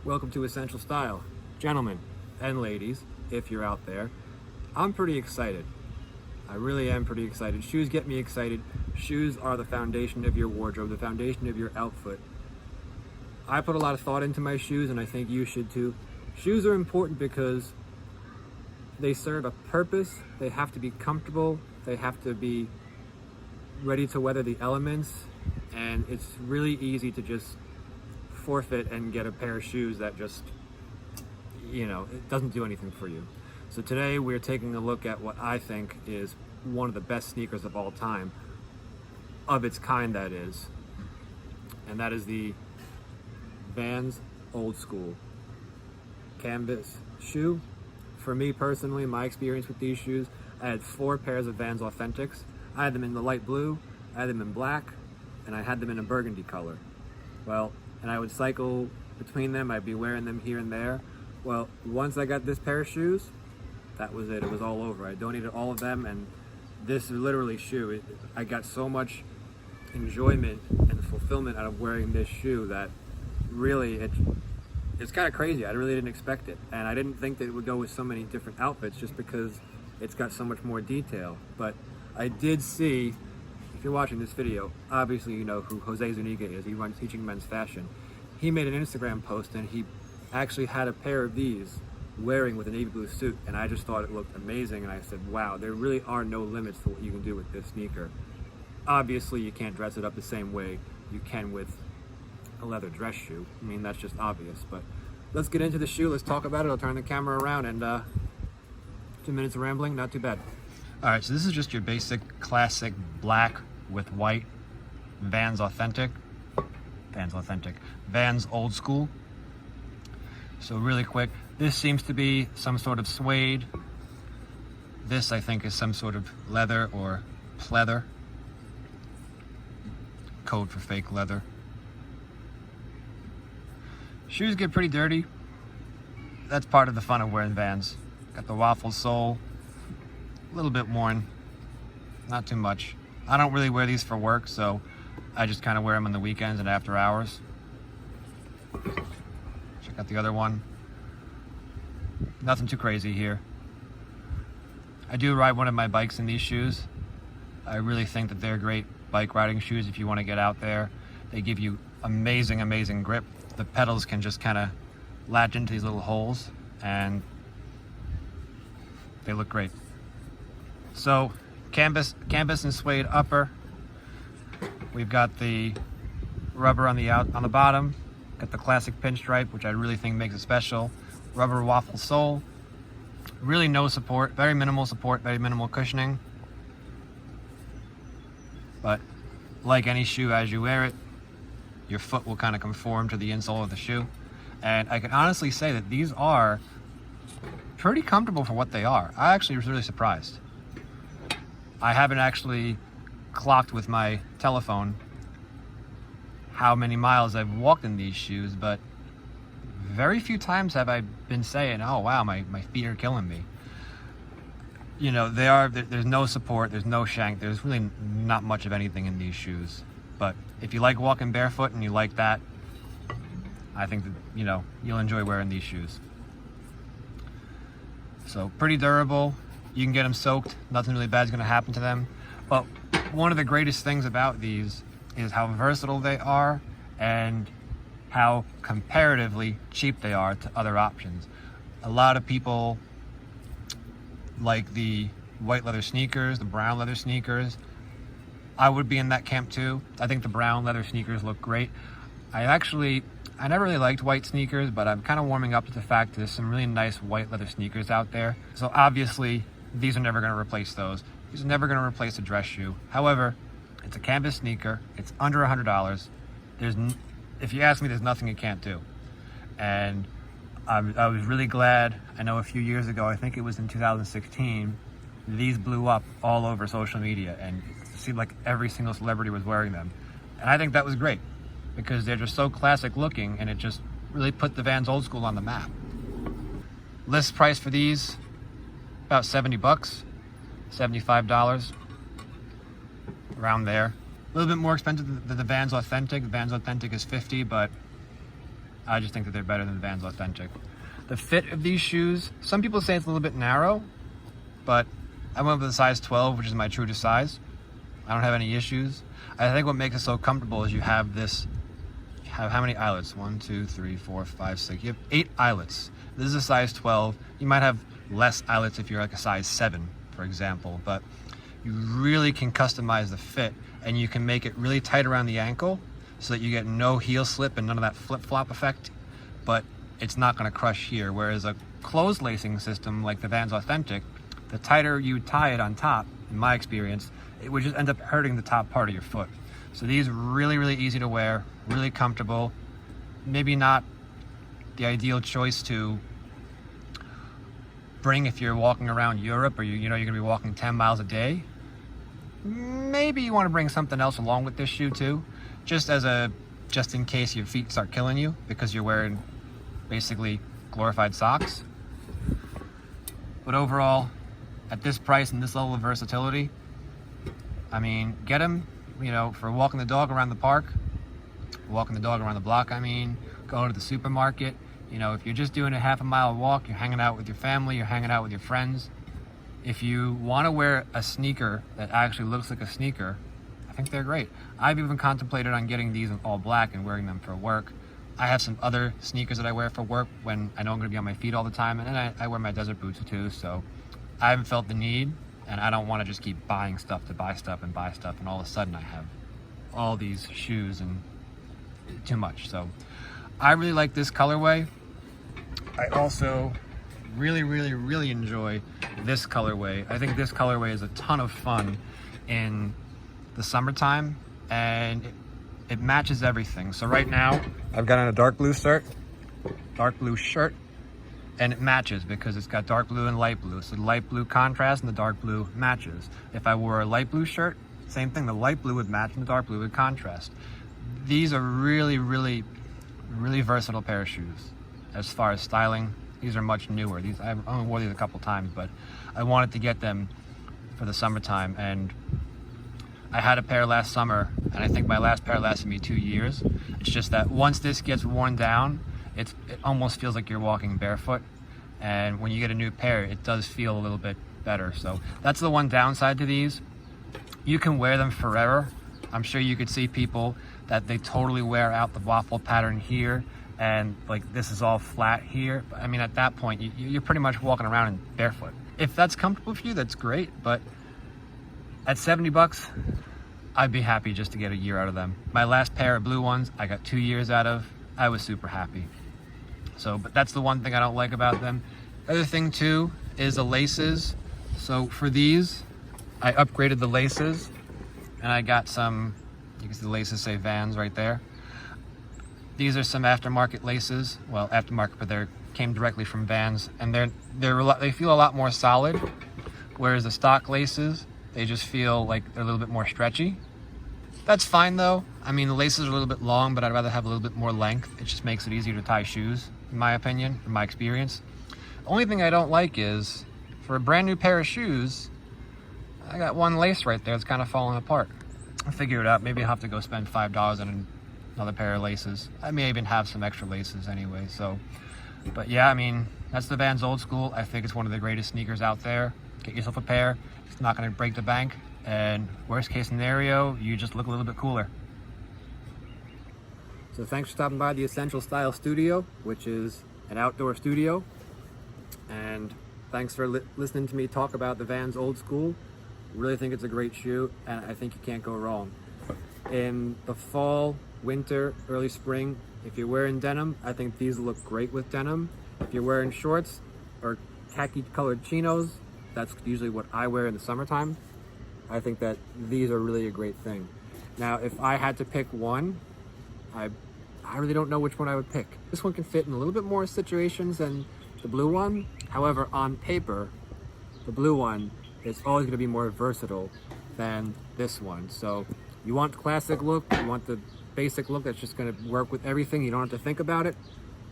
Welcome to Essential Style. Gentlemen and ladies, if you're out there, I'm pretty excited. I really am pretty excited. Shoes get me excited. Shoes are the foundation of your wardrobe, the foundation of your outfit. I put a lot of thought into my shoes, and I think you should too. Shoes are important because they serve a purpose. They have to be comfortable. They have to be ready to weather the elements. And it's really easy to just forfeit and get a pair of shoes that just, it doesn't do anything for you. So today we're taking a look at what I think is one of the best sneakers of all time, of its kind that is, and that is the Vans Old Skool canvas shoe. For me personally, my experience with these shoes, I had 4 pairs of Vans Authentics. I had them in the light blue, I had them in black, and I had them in a burgundy color. Well, and I would cycle between them. I'd be wearing them here and there. Well, once I got this pair of shoes, that was it. It was all over. I donated all of them, and this literally shoe, I got so much enjoyment and fulfillment out of wearing this shoe that really, it's kind of crazy. I really didn't expect it, and I didn't think that it would go with so many different outfits just because it's got so much more detail. But I did see, if you're watching this video, obviously you know who Jose Zuniga is. He runs Teaching Men's Fashion. He made an Instagram post, and he actually had a pair of these wearing with a navy blue suit, and I just thought it looked amazing, and I said, wow, there really are no limits to what you can do with this sneaker. Obviously, you can't dress it up the same way you can with a leather dress shoe. I mean, that's just obvious, but let's get into the shoe. Let's talk about it. I'll turn the camera around, and 2 minutes of rambling, not too bad. All right, so this is just your basic classic black with white Vans Authentic, Vans Old Skool. So really quick, this seems to be some sort of suede. This, I think, is some sort of leather or pleather. Code for fake leather. Shoes get pretty dirty. That's part of the fun of wearing Vans. Got the waffle sole, a little bit worn, not too much. I don't really wear these for work, so I just kind of wear them on the weekends and after hours. Check out the other one. Nothing too crazy here. I do ride one of my bikes in these shoes. I really think that they're great bike riding shoes if you want to get out there. They give you amazing, amazing grip. The pedals can just kind of latch into these little holes, and they look great. So canvas and suede upper. We've got the rubber on the bottom. Got the classic pinstripe, which I really think makes it special. Rubber waffle sole. Really no support, very minimal support, very minimal cushioning. But like any shoe, as you wear it, your foot will kind of conform to the insole of the shoe. And I can honestly say that these are pretty comfortable for what they are. I actually was really surprised. I haven't actually clocked with my telephone how many miles I've walked in these shoes, but very few times have I been saying, oh wow, my feet are killing me. There's no support, there's no shank, there's really not much of anything in these shoes. But if you like walking barefoot and you like that, I think that, you'll enjoy wearing these shoes. So pretty durable. You can get them soaked. Nothing really bad is going to happen to them. But one of the greatest things about these is how versatile they are and how comparatively cheap they are to other options. A lot of people like the white leather sneakers, the brown leather sneakers. I would be in that camp too. I think the brown leather sneakers look great. I never really liked white sneakers, but I'm kind of warming up to the fact that there's some really nice white leather sneakers out there. So obviously, these are never going to replace those. These are never going to replace a dress shoe. However, it's a canvas sneaker. It's under $100. If you ask me, there's nothing it can't do. And I was really glad. I know a few years ago, I think it was in 2016, these blew up all over social media, and it seemed like every single celebrity was wearing them. And I think that was great, because they're just so classic looking, and it just really put the Vans Old Skool on the map. List price for these, about 70 bucks, $75, around there. A little bit more expensive than the Vans Authentic. The Vans Authentic is 50, but I just think that they're better than the Vans Authentic. The fit of these shoes, some people say it's a little bit narrow, but I went with a size 12, which is my true to size. I don't have any issues. I think what makes it so comfortable is you have this, how many eyelets? 1, 2, 3, 4, 5, 6. You have 8 eyelets. This is a size 12. You might have less eyelets if you're like a size 7, for example, but you really can customize the fit, and you can make it really tight around the ankle so that you get no heel slip and none of that flip-flop effect, but it's not going to crush here. Whereas a closed lacing system like the Vans Authentic, the tighter you tie it on top, in my experience, it would just end up hurting the top part of your foot. So these are really, really easy to wear, really comfortable. Maybe not the ideal choice to bring if you're walking around Europe, or you're going to be walking 10 miles a day. Maybe you want to bring something else along with this shoe too, just in case your feet start killing you because you're wearing basically glorified socks. But overall, at this price and this level of versatility, I mean, get them, for walking the dog around the park, walking the dog around the block, going to the supermarket. If you're just doing a half a mile walk, you're hanging out with your family, you're hanging out with your friends. If you want to wear a sneaker that actually looks like a sneaker, I think they're great. I've even contemplated on getting these in all black and wearing them for work. I have some other sneakers that I wear for work when I know I'm going to be on my feet all the time, and then I wear my desert boots too, so I haven't felt the need, and I don't want to just keep buying stuff to buy stuff and buy stuff, and all of a sudden I have all these shoes and too much. So I really like this colorway. I also really, really, really enjoy this colorway. I think this colorway is a ton of fun in the summertime, and it matches everything. So right now I've got on a dark blue shirt, and it matches because it's got dark blue and light blue. So the light blue contrast and the dark blue matches. If I wore a light blue shirt, same thing, the light blue would match and the dark blue would contrast. These are really, really, really versatile pair of shoes. As far as styling, these are much newer. I've only worn these a couple times, but I wanted to get them for the summertime, and I had a pair last summer, and I think my last pair lasted me 2 years. It's just that once this gets worn down, it almost feels like you're walking barefoot, and when you get a new pair, it does feel a little bit better. So that's the one downside to these. You can wear them forever. I'm sure you could see people that they totally wear out the waffle pattern here, and like this is all flat here. At that point, you're pretty much walking around in barefoot. If that's comfortable for you, that's great, but at 70 bucks, I'd be happy just to get a year out of them. My last pair of blue ones, I got 2 years out of. I was super happy. So, but that's the one thing I don't like about them. Other thing too is the laces. So for these, I upgraded the laces, and I got some, you can see the laces say Vans right there. These are some aftermarket laces. Well, aftermarket, but they came directly from Vans, and they feel a lot more solid. Whereas the stock laces, they just feel like they're a little bit more stretchy. That's fine though. The laces are a little bit long, but I'd rather have a little bit more length. It just makes it easier to tie shoes, in my opinion, from my experience. The only thing I don't like is, for a brand new pair of shoes, I got one lace right there that's kind of falling apart. I'll figure it out. Maybe I'll have to go spend $5 on another pair of laces. I may even have some extra laces anyway, so. But yeah, that's the Vans Old School. I think it's one of the greatest sneakers out there. Get yourself a pair. It's not going to break the bank, and worst case scenario, you just look a little bit cooler. So thanks for stopping by the Essential Style Studio, which is an outdoor studio, and thanks for listening to me talk about the Vans Old School. Really think it's a great shoe, and I think you can't go wrong. In the fall, winter, early spring, if you're wearing denim, I think these look great with denim. If you're wearing shorts or khaki colored chinos, that's usually what I wear in the summertime. I think that these are really a great thing. Now, if I had to pick one, I really don't know which one I would pick. This one can fit in a little bit more situations than the blue one. However, on paper, the blue one is always going to be more versatile than this one. So you want the classic look, you want the basic look that's just going to work with everything, you don't have to think about it,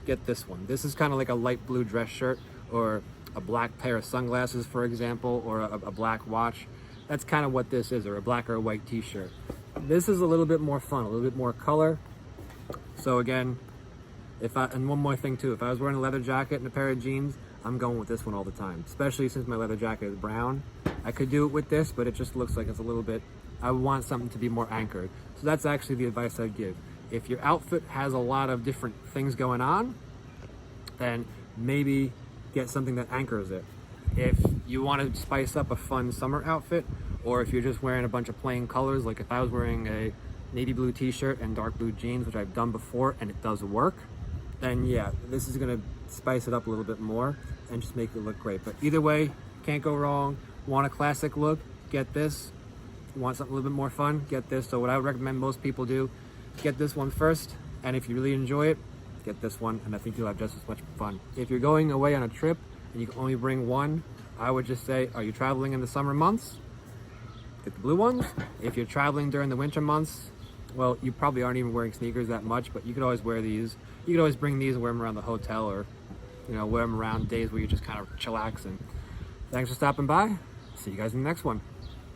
get this one. This is kind of like a light blue dress shirt, or a black pair of sunglasses, for example, or a black watch. That's kind of what this is, or a black or a white t-shirt. This is a little bit more fun, a little bit more color. So again, And one more thing too, if I was wearing a leather jacket and a pair of jeans, I'm going with this one all the time, especially since my leather jacket is brown. I could do it with this, but it just looks like it's a little bit, I want something to be more anchored. So that's actually the advice I'd give. If your outfit has a lot of different things going on, then maybe get something that anchors it. If you want to spice up a fun summer outfit, or if you're just wearing a bunch of plain colors, like if I was wearing a navy blue t-shirt and dark blue jeans, which I've done before and it does work, then yeah, this is gonna spice it up a little bit more and just make it look great. But either way, can't go wrong. Want a classic look? Get this. Want something a little bit more fun? Get this. So what I would recommend most people do, get this one first, and if you really enjoy it, get this one, and I think you'll have just as much fun. If you're going away on a trip and you can only bring one, I would just say, are you traveling in the summer months? Get the blue ones. If you're traveling during the winter months, well, you probably aren't even wearing sneakers that much, but you could always wear these. You could always bring these and wear them around the hotel, or wear them around days where you're just kind of chillaxing. Thanks for stopping by. See you guys in the next one.